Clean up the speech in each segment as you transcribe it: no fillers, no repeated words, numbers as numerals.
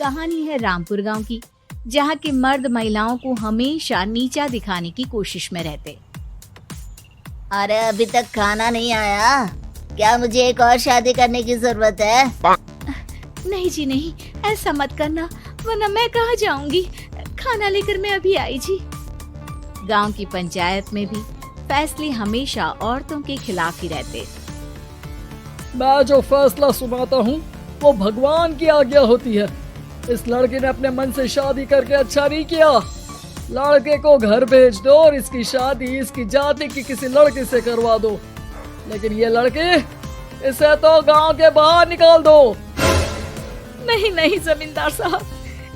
कहानी है रामपुर गांव की, जहां के मर्द महिलाओं को हमेशा नीचा दिखाने की कोशिश में रहते। अरे अभी तक खाना नहीं आया, क्या मुझे एक और शादी करने की जरूरत है? नहीं जी नहीं, ऐसा मत करना, वरना मैं कहाँ जाऊंगी। खाना लेकर मैं अभी आई जी। गांव की पंचायत में भी फैसले हमेशा औरतों के खिलाफ ही रहते। मैं जो फैसला सुनाता हूँ वो भगवान की आज्ञा होती है। इस लड़के ने अपने मन से शादी करके अच्छा नहीं किया। लड़के को घर भेज दो और इसकी शादी इसकी जाति की किसी लड़के से करवा दो, लेकिन ये लड़के, इसे तो गांव के बाहर निकाल दो। नहीं नहीं जमींदार साहब,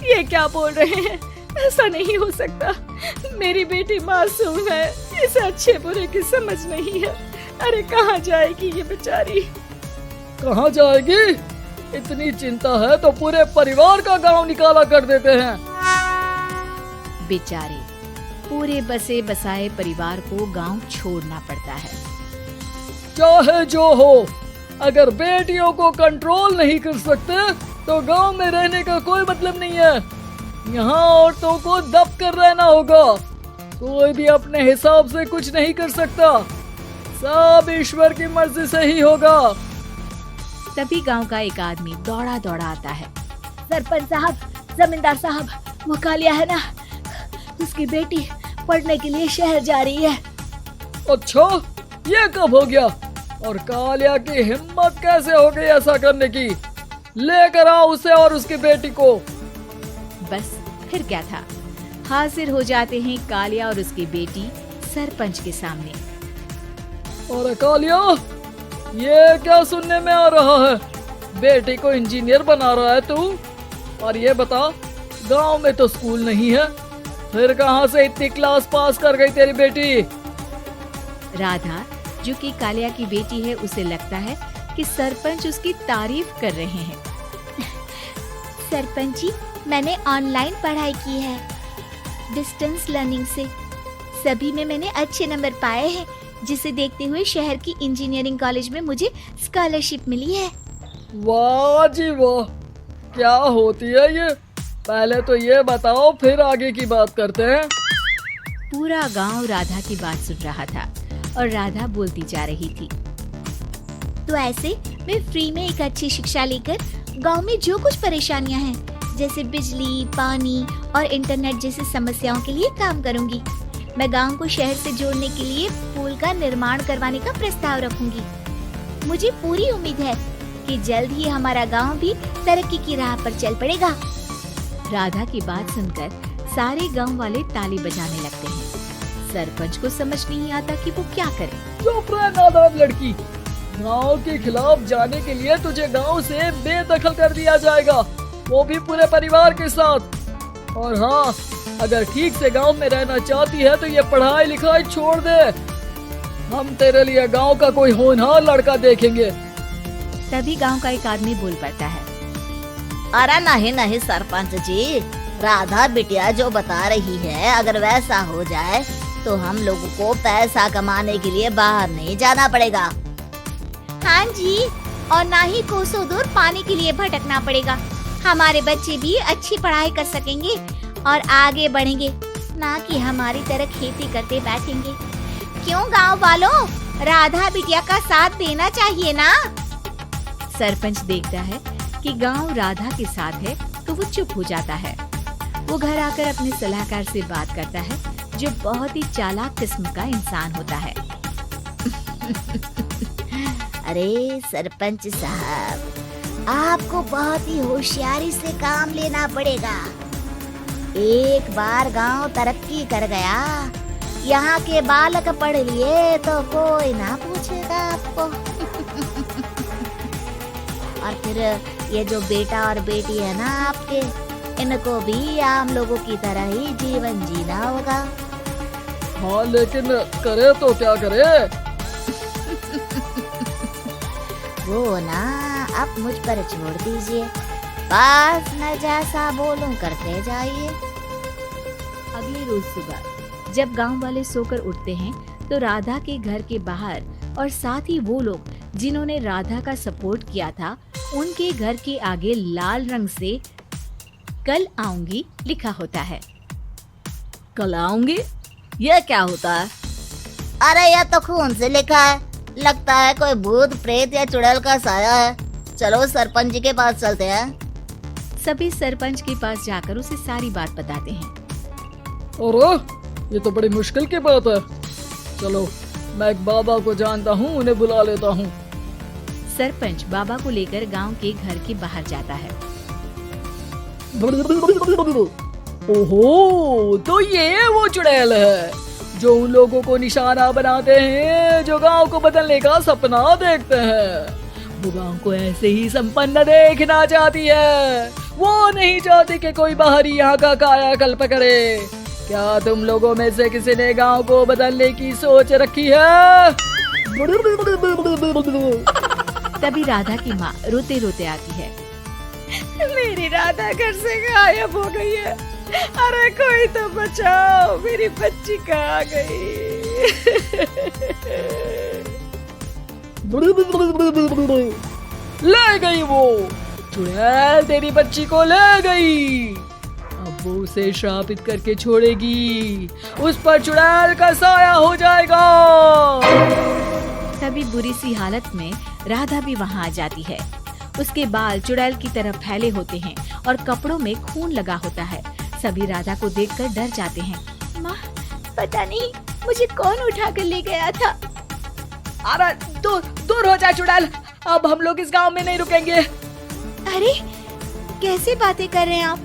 ये क्या बोल रहे हैं? ऐसा नहीं हो सकता। मेरी बेटी मासूम है, इसे अच्छे बुरे की समझ नहीं है। अरे कहाँ जाएगी ये बेचारी? कहाँ जाएगी? इतनी चिंता है तो पूरे परिवार का गांव निकाला कर देते हैं। बेचारे पूरे बसे बसाए परिवार को गांव छोड़ना पड़ता है। चाहे जो हो, अगर बेटियों को कंट्रोल नहीं कर सकते तो गांव में रहने का कोई मतलब नहीं है। यहाँ औरतों को दब कर रहना होगा। कोई भी अपने हिसाब से कुछ नहीं कर सकता, सब ईश्वर की मर्जी से ही होगा। तभी गांव का एक आदमी दौड़ा दौड़ा आता है। सरपंच साहब, जमींदार साहब, वो कालिया है ना, उसकी बेटी पढ़ने के लिए शहर जा रही है। अच्छा, ये कब हो गया? और कालिया की हिम्मत कैसे हो गई ऐसा करने की? लेकर आओ उसे और उसकी बेटी को। बस फिर क्या था, हाजिर हो जाते हैं कालिया और उसकी बेटी सरपंच के सामने। और कालिया, ये क्या सुनने में आ रहा है? बेटी को इंजीनियर बना रहा है तू? और ये बता, गांव में तो स्कूल नहीं है, फिर कहां से इतनी क्लास पास कर गई तेरी बेटी? राधा, जो कि कालिया की बेटी है, उसे लगता है कि सरपंच उसकी तारीफ कर रहे हैं। सरपंच जी, मैंने ऑनलाइन पढ़ाई की है, डिस्टेंस लर्निंग से। सभी में मैंने अच्छे नंबर पाए हैं, जिसे देखते हुए शहर की इंजीनियरिंग कॉलेज में मुझे स्कॉलरशिप मिली है। वाह जी वाह, क्या होती है ये? पहले तो ये बताओ, फिर आगे की बात करते हैं। पूरा गांव राधा की बात सुन रहा था और राधा बोलती जा रही थी। तो ऐसे मैं फ्री में एक अच्छी शिक्षा लेकर गांव में जो कुछ परेशानियां हैं, जैसे बिजली, पानी और इंटरनेट जैसी समस्याओं के लिए काम करूंगी। मैं गांव को शहर से जोड़ने के लिए पुल का निर्माण करवाने का प्रस्ताव रखूंगी। मुझे पूरी उम्मीद है कि जल्द ही हमारा गांव भी तरक्की की राह पर चल पड़ेगा। राधा की बात सुनकर सारे गांव वाले ताली बजाने लगते हैं। सरपंच को समझ नहीं आता कि वो क्या करे। चुप रह नादान लड़की, गांव के खिलाफ जाने के लिए तुझे गांव से बेदखल कर दिया जाएगा, वो भी पूरे परिवार के साथ। और हाँ, अगर ठीक से गांव में रहना चाहती है तो ये पढ़ाई लिखाई छोड़ दे। हम तेरे लिए गांव का कोई होनहार लड़का देखेंगे। तभी गांव का एक आदमी बोल पड़ता है। अरे नहीं नहीं सरपंच जी, राधा बिटिया जो बता रही है, अगर वैसा हो जाए तो हम लोगों को पैसा कमाने के लिए बाहर नहीं जाना पड़ेगा। हाँ जी, और ना ही कोसों दूर पानी के लिए भटकना पड़ेगा। हमारे बच्चे भी अच्छी पढ़ाई कर सकेंगे और आगे बढ़ेंगे, ना कि हमारी तरह खेती करते बैठेंगे। क्यों गांव वालों, राधा बिटिया का साथ देना चाहिए ना। सरपंच देखता है कि गांव राधा के साथ है तो वो चुप हो जाता है। वो घर आकर अपने सलाहकार से बात करता है, जो बहुत ही चालाक किस्म का इंसान होता है। अरे सरपंच साहब, आपको बहुत ही होशियारी से काम लेना पड़ेगा। एक बार गांव तरक्की कर गया, यहाँ के बालक पढ़ लिए तो कोई ना पूछेगा आपको। और फिर ये जो बेटा और बेटी है ना आपके, इनको भी आम लोगों की तरह ही जीवन जीना होगा। हाँ, लेकिन करे तो क्या करे? वो ना आप मुझ पर छोड़ दीजिए, बस मैं जैसा बोलूं करते जाइए। अगले रोज सुबह जब गांव वाले सोकर उठते हैं तो राधा के घर के बाहर और साथ ही वो लोग जिन्होंने राधा का सपोर्ट किया था, उनके घर के आगे लाल रंग से कल आऊंगी लिखा होता है। कल आऊंगी, ये क्या होता है? अरे यह तो खून से लिखा है, लगता है कोई भूत प्रेत या चुड़ैल का साया है। चलो सरपंच जी के पास चलते हैं। सभी सरपंच के पास जाकर उसे सारी बात बताते हैं। अरे ये तो बड़ी मुश्किल की बात है। चलो मैं एक बाबा को जानता हूँ, उन्हें बुला लेता हूँ। सरपंच बाबा को लेकर गांव के घर के बाहर जाता है। ओहो, तो ये वो चुड़ैल है जो उन लोगों को निशाना बनाते हैं जो गांव को बदलने का सपना देखते हैं। वो गांव को ऐसे ही संपन्न देखना चाहती है, वो नहीं चाहती कि कोई बाहरी यहाँ का कायाकल्प करे। क्या तुम लोगों में से किसी ने गांव को बदलने की सोच रखी है? तभी राधा की माँ रोते रोते आती है। मेरी राधा घर से गायब हो गई है। अरे कोई तो बचाओ, मेरी बच्ची कहाँ गई? ले गई वो चुड़ैल, तेरी बच्ची को ले गई। अब वो उसे श्रापित करके छोड़ेगी, उस पर चुड़ैल का साया हो जाएगा। तभी बुरी सी हालत में राधा भी वहाँ आ जाती है। उसके बाल चुड़ैल की तरफ फैले होते हैं और कपड़ों में खून लगा होता है। सभी राधा को देखकर डर जाते हैं। माँ, पता नहीं मुझे कौन उठा कर ले गया था। अरे दूर हो जा चुड़ैल, अब हम लोग इस गांव में नहीं रुकेंगे। अरे कैसे बातें कर रहे हैं आप?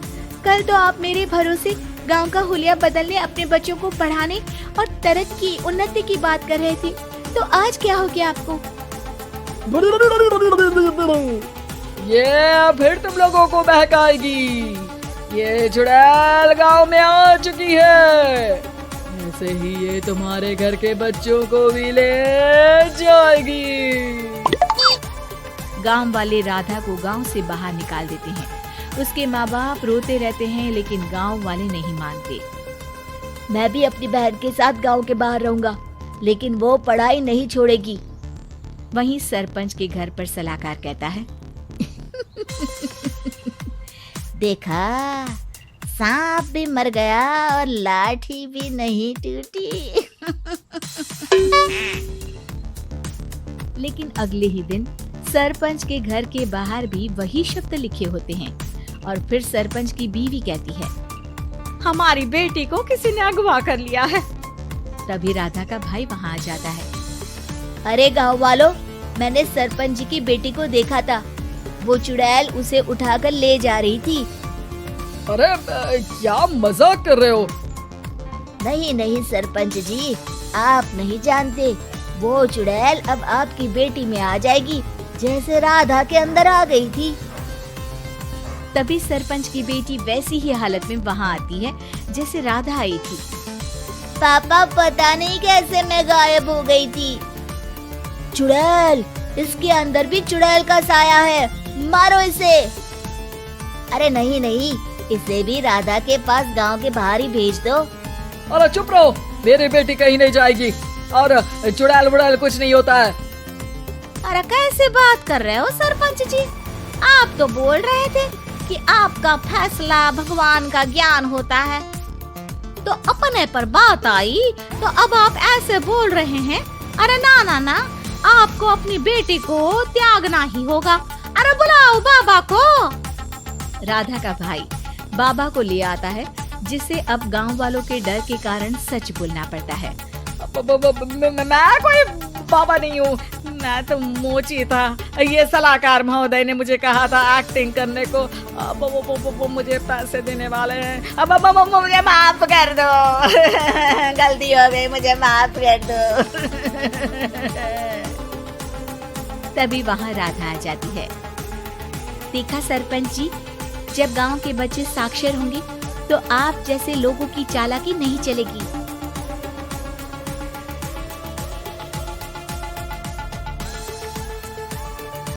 कल तो आप मेरे भरोसे गांव का हुलिया बदलने, अपने बच्चों को पढ़ाने और तरक्की उन्नति की बात कर रहे थे, तो आज क्या हो गया आपको? ये फिर तुम लोगों को बहकाएगी। ये चुड़ैल गांव में आ चुकी है, ऐसे ही ये तुम्हारे घर के बच्चों को भी ले जाएगी। गांव वाले राधा को गांव से बाहर निकाल देते हैं। उसके माँ बाप रोते रहते हैं, लेकिन गांव वाले नहीं मानते। मैं भी अपनी बहन के साथ गांव के बाहर रहूंगा, लेकिन वो पढ़ाई नहीं छोड़ेगी। वहीं सरपंच के घर पर सलाहकार कहता है। देखा, सांप भी मर गया और लाठी भी नहीं टूटी। लेकिन अगले ही दिन सरपंच के घर के बाहर भी वही शब्द लिखे होते हैं। और फिर सरपंच की बीवी कहती है, हमारी बेटी को किसी ने अगवा कर लिया है। तभी राधा का भाई वहाँ आ जाता है। अरे गांव वालों, मैंने सरपंच जी की बेटी को देखा था। वो चुड़ैल उसे उठाकर ले जा रही थी। अरे क्या मजाक कर रहे हो? नहीं सरपंच जी, आप नहीं जानते। वो चुड़ैल अब आपकी बेटी में आ जाएगी, जैसे राधा के अंदर आ गई थी। तभी सरपंच की बेटी वैसी ही हालत में वहाँ आती है जैसे राधा आई थी। पापा, पता नहीं कैसे मैं गायब हो गई थी। चुड़ैल, इसके अंदर भी चुड़ैल का साया है, मारो इसे। अरे नहीं, इसे भी राधा के पास गांव के बाहर ही भेज दो। अरे चुप रहो, मेरी बेटी कहीं नहीं जाएगी और चुड़ैल बुड़ैल कुछ नहीं होता है। अरे कैसे बात कर रहे हो सरपंच जी? आप तो बोल रहे थे कि आपका फैसला भगवान का ज्ञान होता है, तो अपने पर बात आई तो अब आप ऐसे बोल रहे हैं। अरे ना, आपको अपनी बेटी को त्यागना ही होगा। अरे बुलाओ बाबा को। राधा का भाई बाबा को ले आता है, जिसे अब गांव वालों के डर के कारण सच बोलना पड़ता है। मैं कोई बाबा नहीं हूँ, मैं तो मोची था। ये सलाहकार महोदय ने मुझे कहा था एक्टिंग करने को। वो मुझे पैसे देने वाले हैं। अब मुझे माफ कर दो। गलती हो गई, मुझे माफ कर दो। तभी वहाँ राधा आ जाती है। देखा सरपंच जी, जब गांव के बच्चे साक्षर होंगे तो आप जैसे लोगों की चालाकी नहीं चलेगी।